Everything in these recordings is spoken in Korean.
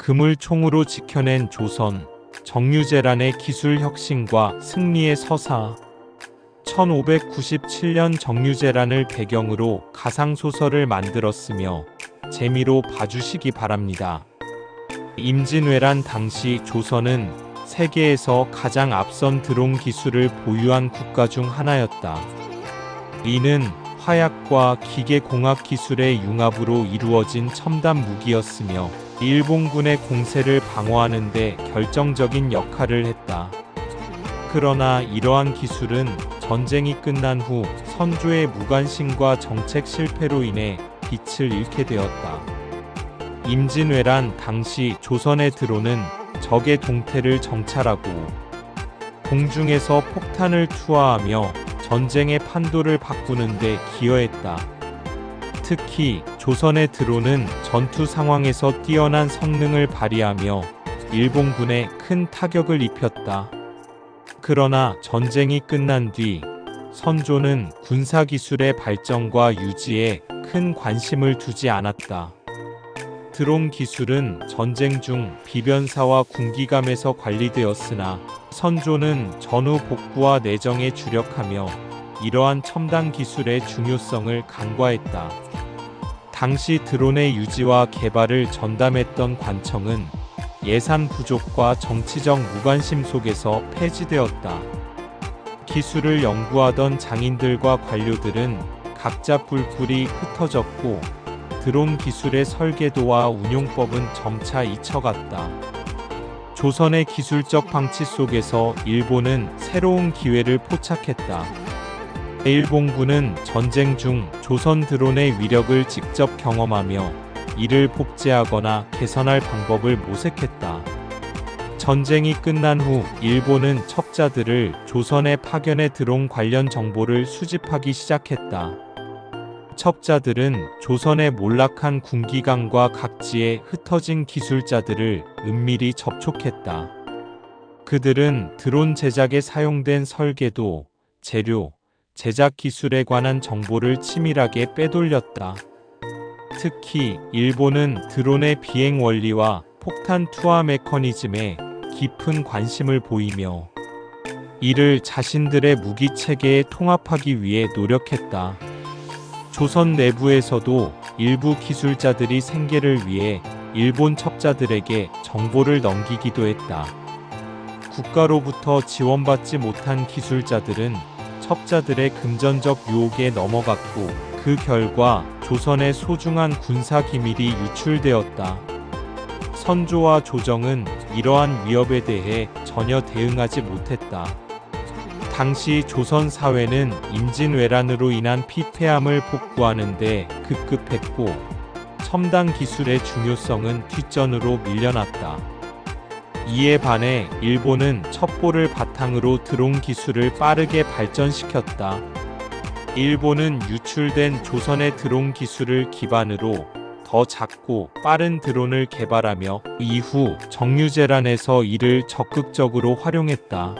금을 총으로 지켜낸 조선, 정유재란의 기술 혁신과 승리의 서사. 1597년 정유재란을 배경으로 가상소설을 만들었으며 재미로 봐주시기 바랍니다. 임진왜란 당시 조선은 세계에서 가장 앞선 드론 기술을 보유한 국가 중 하나였다. 이는 화약과 기계공학 기술의 융합으로 이루어진 첨단 무기였으며 일본군의 공세를 방어하는 데 결정적인 역할을 했다. 그러나 이러한 기술은 전쟁이 끝난 후 선조의 무관심과 정책 실패로 인해 빛을 잃게 되었다. 임진왜란 당시 조선의 드론은 적의 동태를 정찰하고 공중에서 폭탄을 투하하며 전쟁의 판도를 바꾸는 데 기여했다. 특히 조선의 드론은 전투 상황에서 뛰어난 성능을 발휘하며 일본군에 큰 타격을 입혔다. 그러나 전쟁이 끝난 뒤 선조는 군사기술의 발전과 유지에 큰 관심을 두지 않았다. 드론 기술은 전쟁 중 비변사와 군기감에서 관리되었으나 선조는 전후 복구와 내정에 주력하며 이러한 첨단 기술의 중요성을 간과했다. 당시 드론의 유지와 개발을 전담했던 관청은 예산 부족과 정치적 무관심 속에서 폐지되었다. 기술을 연구하던 장인들과 관료들은 각자 뿔뿔이 흩어졌고 드론 기술의 설계도와 운용법은 점차 잊혀갔다. 조선의 기술적 방치 속에서 일본은 새로운 기회를 포착했다. 일본군은 전쟁 중 조선 드론의 위력을 직접 경험하며 이를 복제하거나 개선할 방법을 모색했다. 전쟁이 끝난 후 일본은 첩자들을 조선에 파견해 드론 관련 정보를 수집하기 시작했다. 첩자들은 조선의 몰락한 군기관과 각지에 흩어진 기술자들을 은밀히 접촉했다. 그들은 드론 제작에 사용된 설계도, 재료, 제작 기술에 관한 정보를 치밀하게 빼돌렸다. 특히 일본은 드론의 비행 원리와 폭탄 투하 메커니즘에 깊은 관심을 보이며 이를 자신들의 무기 체계에 통합하기 위해 노력했다. 조선 내부에서도 일부 기술자들이 생계를 위해 일본 첩자들에게 정보를 넘기기도 했다. 국가로부터 지원받지 못한 기술자들은 첩자들의 금전적 유혹에 넘어갔고 그 결과 조선의 소중한 군사 기밀이 유출되었다. 선조와 조정은 이러한 위협에 대해 전혀 대응하지 못했다. 당시 조선 사회는 임진왜란으로 인한 피폐함을 복구하는 데 급급했고 첨단 기술의 중요성은 뒷전으로 밀려났다. 이에 반해 일본은 첩보를 바탕으로 드론 기술을 빠르게 발전시켰다. 일본은 유출된 조선의 드론 기술을 기반으로 더 작고 빠른 드론을 개발하며 이후 정유재란에서 이를 적극적으로 활용했다.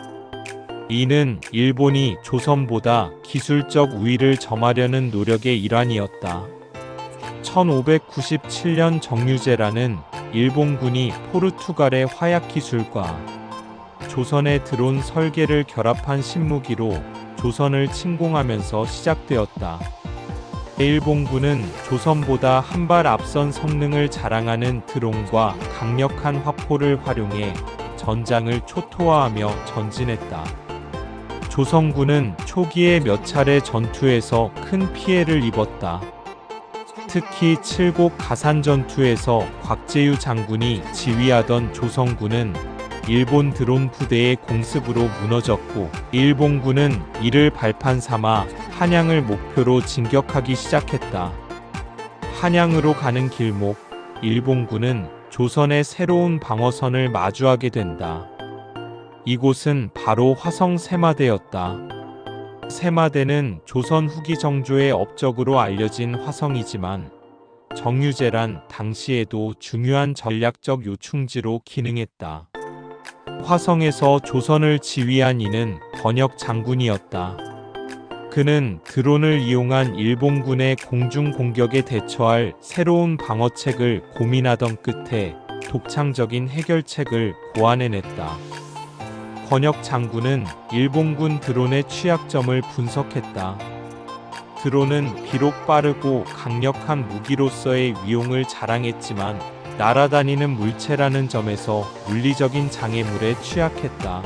이는 일본이 조선보다 기술적 우위를 점하려는 노력의 일환이었다. 1597년 정유재란은 일본군이 포르투갈의 화약 기술과 조선의 드론 설계를 결합한 신무기로 조선을 침공하면서 시작되었다. 일본군은 조선보다 한 발 앞선 성능을 자랑하는 드론과 강력한 화포를 활용해 전장을 초토화하며 전진했다. 조선군은 초기에 몇 차례 전투에서 큰 피해를 입었다. 특히 칠곡 가산 전투에서 곽재유 장군이 지휘하던 조선군은 일본 드론 부대의 공습으로 무너졌고 일본군은 이를 발판 삼아 한양을 목표로 진격하기 시작했다. 한양으로 가는 길목, 일본군은 조선의 새로운 방어선을 마주하게 된다. 이곳은 바로 화성 세마대였다. 세마대는 조선 후기 정조의 업적으로 알려진 화성이지만 정유재란 당시에도 중요한 전략적 요충지로 기능했다. 화성에서 조선을 지휘한 이는 번역 장군이었다. 그는 드론을 이용한 일본군의 공중 공격에 대처할 새로운 방어책을 고민하던 끝에 독창적인 해결책을 고안해냈다. 권혁 장군은 일본군 드론의 취약점을 분석했다. 드론은 비록 빠르고 강력한 무기로서의 위용을 자랑했지만 날아다니는 물체라는 점에서 물리적인 장애물에 취약했다.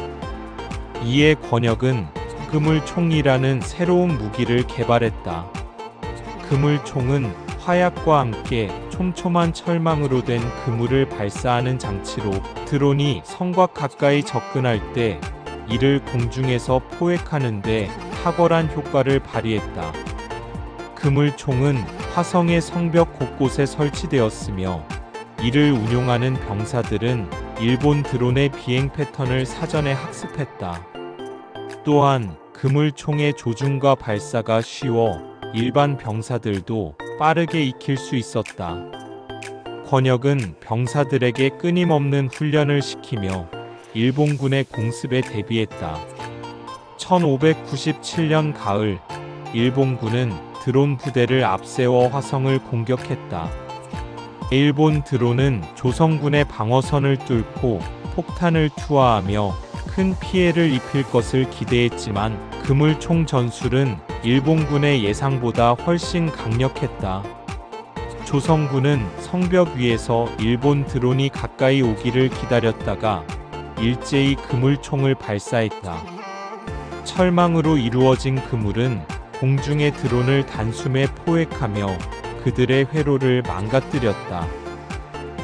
이에 권혁은 그물총이라는 새로운 무기를 개발했다. 그물총은 화약과 함께 촘촘한 철망으로 된 그물을 발사하는 장치로 드론이 성과 가까이 접근할 때 이를 공중에서 포획하는 데 탁월한 효과를 발휘했다. 그물총은 화성의 성벽 곳곳에 설치되었으며 이를 운용하는 병사들은 일본 드론의 비행 패턴을 사전에 학습했다. 또한 그물총의 조준과 발사가 쉬워 일반 병사들도 빠르게 익힐 수 있었다. 권혁은 병사들에게 끊임없는 훈련을 시키며 일본군의 공습에 대비했다. 1597년 가을, 일본군은 드론 부대를 앞세워 화성을 공격했다. 일본 드론은 조선군의 방어선을 뚫고 폭탄을 투하하며 큰 피해를 입힐 것을 기대했지만 그물총 전술은 일본군의 예상보다 훨씬 강력했다. 조선군은 성벽 위에서 일본 드론이 가까이 오기를 기다렸다가 일제히 그물총을 발사했다. 철망으로 이루어진 그물은 공중의 드론을 단숨에 포획하며 그들의 회로를 망가뜨렸다.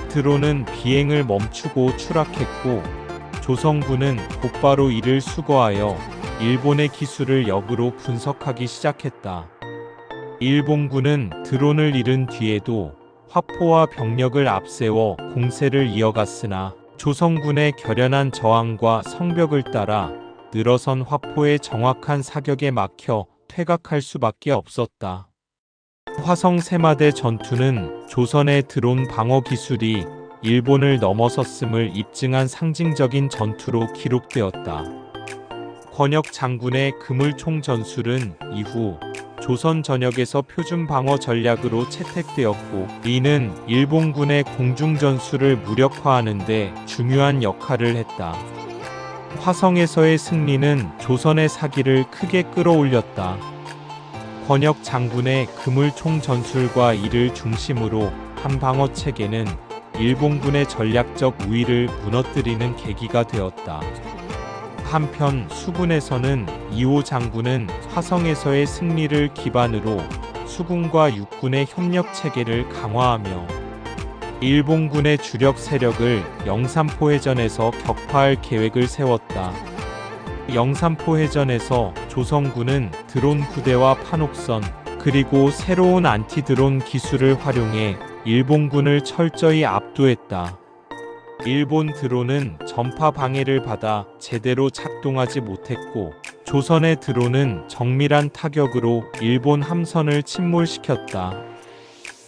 드론은 비행을 멈추고 추락했고 조선군은 곧바로 이를 수거하여 일본의 기술을 역으로 분석하기 시작했다. 일본군은 드론을 잃은 뒤에도 화포와 병력을 앞세워 공세를 이어갔으나 조선군의 결연한 저항과 성벽을 따라 늘어선 화포의 정확한 사격에 막혀 퇴각할 수밖에 없었다. 화성 세마대 전투는 조선의 드론 방어 기술이 일본을 넘어섰음을 입증한 상징적인 전투로 기록되었다. 권혁 장군의 그물총 전술은 이후 조선 전역에서 표준 방어 전략으로 채택되었고 이는 일본군의 공중 전술을 무력화하는 데 중요한 역할을 했다. 화성에서의 승리는 조선의 사기를 크게 끌어올렸다. 권혁 장군의 그물총 전술과 이를 중심으로 한 방어 체계는 일본군의 전략적 우위를 무너뜨리는 계기가 되었다. 한편 수군에서는 이호 장군은 화성에서의 승리를 기반으로 수군과 육군의 협력 체계를 강화하며 일본군의 주력 세력을 영산포해전에서 격파할 계획을 세웠다. 영산포해전에서 조선군은 드론 부대와 판옥선 그리고 새로운 안티드론 기술을 활용해 일본군을 철저히 압도했다. 일본 드론은 전파 방해를 받아 제대로 작동하지 못했고 조선의 드론은 정밀한 타격으로 일본 함선을 침몰시켰다.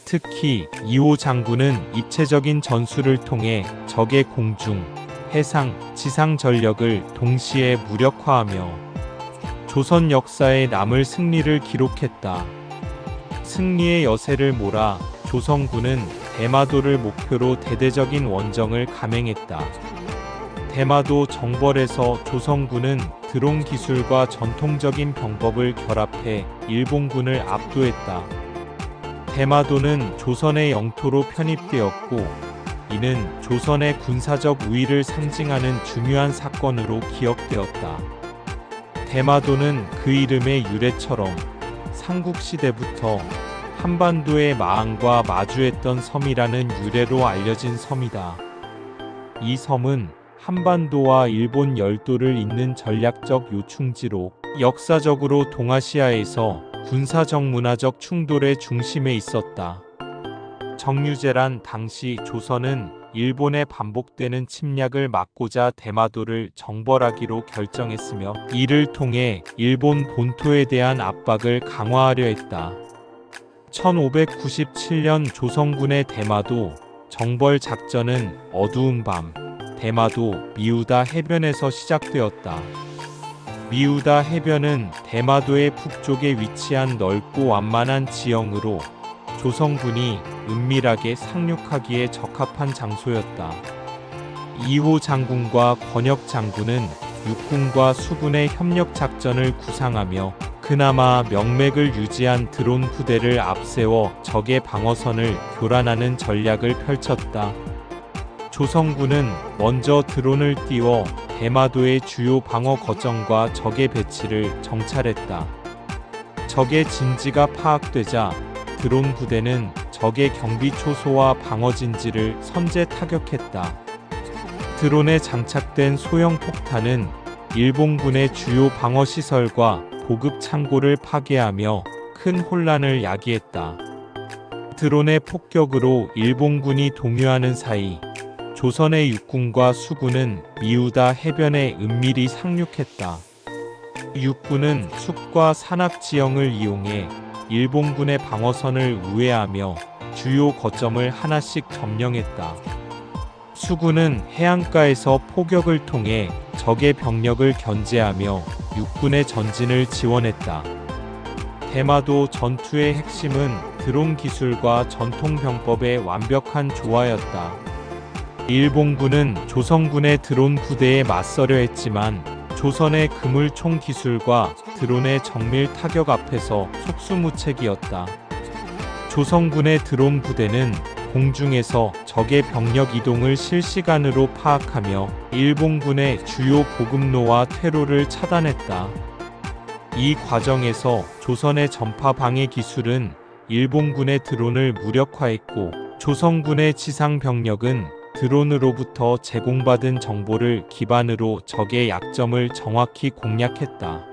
특히 이호 장군은 입체적인 전술을 통해 적의 공중, 해상, 지상 전력을 동시에 무력화하며 조선 역사에 남을 승리를 기록했다. 승리의 여세를 몰아 조선군은 대마도를 목표로 대대적인 원정을 감행했다. 대마도 정벌에서 조선군은 드론 기술과 전통적인 병법을 결합해 일본군을 압도했다. 대마도는 조선의 영토로 편입되었고 이는 조선의 군사적 우위를 상징하는 중요한 사건으로 기억되었다. 대마도는 그 이름의 유래처럼 삼국시대부터 한반도의 마한과 마주했던 섬이라는 유래로 알려진 섬이다. 이 섬은 한반도와 일본 열도를 잇는 전략적 요충지로 역사적으로 동아시아에서 군사적 문화적 충돌의 중심에 있었다. 정유재란 당시 조선은 일본의 반복되는 침략을 막고자 대마도를 정벌하기로 결정했으며 이를 통해 일본 본토에 대한 압박을 강화하려 했다. 1597년 조선군의 대마도 정벌 작전은 어두운 밤 대마도 미우다 해변에서 시작되었다. 미우다 해변은 대마도의 북쪽에 위치한 넓고 완만한 지형으로 조선군이 은밀하게 상륙하기에 적합한 장소였다. 이호 장군과 권혁 장군은 육군과 수군의 협력 작전을 구상하며 그나마 명맥을 유지한 드론 부대를 앞세워 적의 방어선을 교란하는 전략을 펼쳤다. 조선군은 먼저 드론을 띄워 대마도의 주요 방어 거점과 적의 배치를 정찰했다. 적의 진지가 파악되자 드론 부대는 적의 경비 초소와 방어 진지를 선제 타격했다. 드론에 장착된 소형 폭탄은 일본군의 주요 방어 시설과 보급 창고를 파괴하며 큰 혼란을 야기했다. 드론의 폭격으로 일본군이 동요하는 사이 조선의 육군과 수군은 미우다 해변에 은밀히 상륙했다. 육군은 숲과 산악 지형을 이용해 일본군의 방어선을 우회하며 주요 거점을 하나씩 점령했다. 수군은 해안가에서 포격을 통해 적의 병력을 견제하며 육군의 전진을 지원했다. 대마도 전투의 핵심은 드론 기술과 전통 병법의 완벽한 조화였다. 일본군은 조선군의 드론 부대에 맞서려 했지만 조선의 그물총 기술과 드론의 정밀 타격 앞에서 속수무책이었다. 조선군의 드론 부대는 공중에서 적의 병력 이동을 실시간으로 파악하며 일본군의 주요 보급로와 퇴로를 차단했다. 이 과정에서 조선의 전파 방해 기술은 일본군의 드론을 무력화했고 조선군의 지상 병력은 드론으로부터 제공받은 정보를 기반으로 적의 약점을 정확히 공략했다.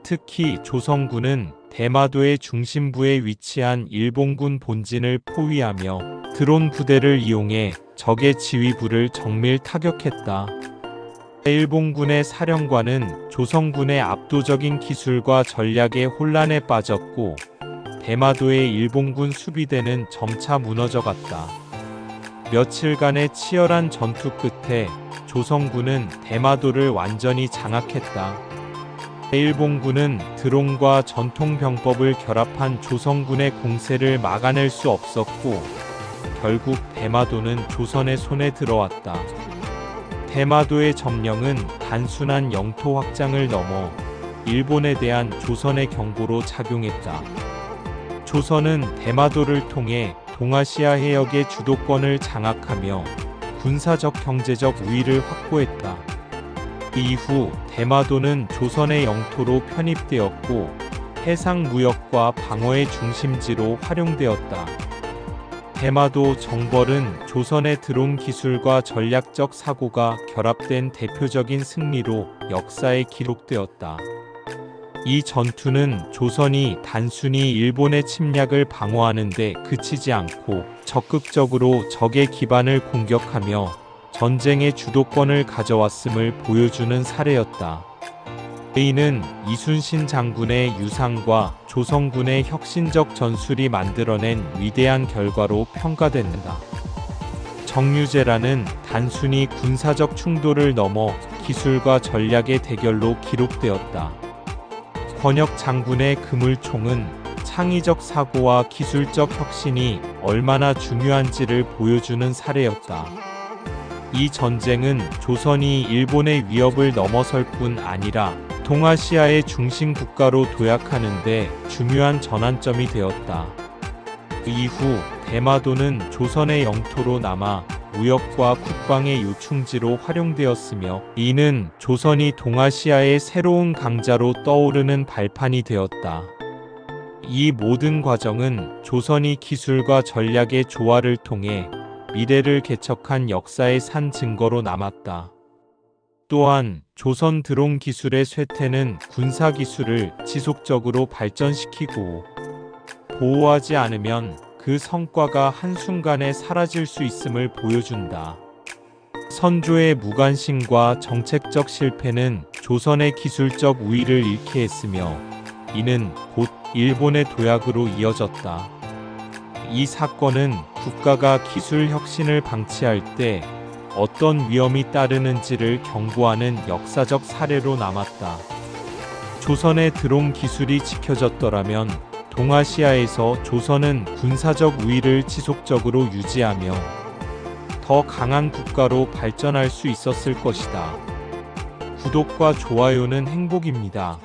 특히 조선군은 대마도의 중심부에 위치한 일본군 본진을 포위하며 드론 부대를 이용해 적의 지휘부를 정밀 타격했다. 일본군의 사령관은 조선군의 압도적인 기술과 전략에 혼란에 빠졌고 대마도의 일본군 수비대는 점차 무너져갔다. 며칠간의 치열한 전투 끝에 조선군은 대마도를 완전히 장악했다. 일본군은 드론과 전통 병법을 결합한 조선군의 공세를 막아낼 수 없었고 결국 대마도는 조선의 손에 들어왔다. 대마도의 점령은 단순한 영토 확장을 넘어 일본에 대한 조선의 경고로 작용했다. 조선은 대마도를 통해 동아시아 해역의 주도권을 장악하며 군사적 경제적 우위를 확보했다. 이후 대마도는 조선의 영토로 편입되었고 해상 무역과 방어의 중심지로 활용되었다. 대마도 정벌은 조선의 드론 기술과 전략적 사고가 결합된 대표적인 승리로 역사에 기록되었다. 이 전투는 조선이 단순히 일본의 침략을 방어하는 데 그치지 않고 적극적으로 적의 기반을 공격하며 전쟁의 주도권을 가져왔음을 보여주는 사례였다. 이는 이순신 장군의 유상과 조선군의 혁신적 전술이 만들어낸 위대한 결과로 평가된다. 정유제라는 단순히 군사적 충돌을 넘어 기술과 전략의 대결로 기록되었다. 권혁 장군의 그물총은 창의적 사고와 기술적 혁신이 얼마나 중요한지를 보여주는 사례였다. 이 전쟁은 조선이 일본의 위협을 넘어설 뿐 아니라 동아시아의 중심 국가로 도약하는 데 중요한 전환점이 되었다. 이후 대마도는 조선의 영토로 남아 무역과 국방의 요충지로 활용되었으며 이는 조선이 동아시아의 새로운 강자로 떠오르는 발판이 되었다. 이 모든 과정은 조선이 기술과 전략의 조화를 통해 미래를 개척한 역사의 산 증거로 남았다. 또한 조선 드론 기술의 쇠퇴는 군사 기술을 지속적으로 발전시키고 보호하지 않으면 그 성과가 한순간에 사라질 수 있음을 보여준다. 선조의 무관심과 정책적 실패는 조선의 기술적 우위를 잃게 했으며 이는 곧 일본의 도약으로 이어졌다. 이 사건은 국가가 기술 혁신을 방치할 때 어떤 위험이 따르는지를 경고하는 역사적 사례로 남았다. 조선의 드론 기술이 지켜졌더라면 동아시아에서 조선은 군사적 우위를 지속적으로 유지하며 더 강한 국가로 발전할 수 있었을 것이다. 구독과 좋아요는 행복입니다.